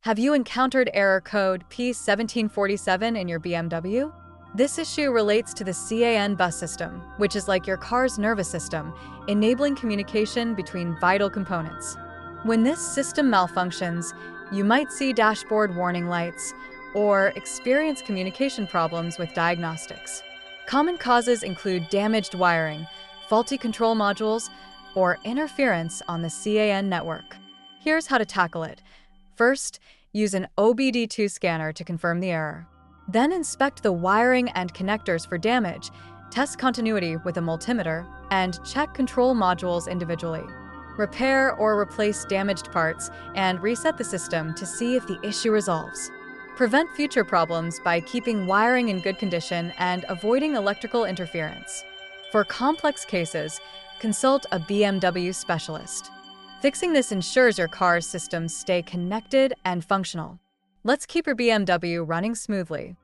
Have you encountered error code P1747 in your BMW? This issue relates to the CAN bus system, which is like your car's nervous system, enabling communication between vital components. When this system malfunctions, you might see dashboard warning lights or experience communication problems with diagnostics. Common causes include damaged wiring, faulty control modules, or interference on the CAN network. Here's how to tackle it. First, use an OBD2 scanner to confirm the error. Then inspect the wiring and connectors for damage, test continuity with a multimeter, and check control modules individually. Repair or replace damaged parts and reset the system to see if the issue resolves. Prevent future problems by keeping wiring in good condition and avoiding electrical interference. For complex cases, consult a BMW specialist. Fixing this ensures your car's systems stay connected and functional. Let's keep your BMW running smoothly.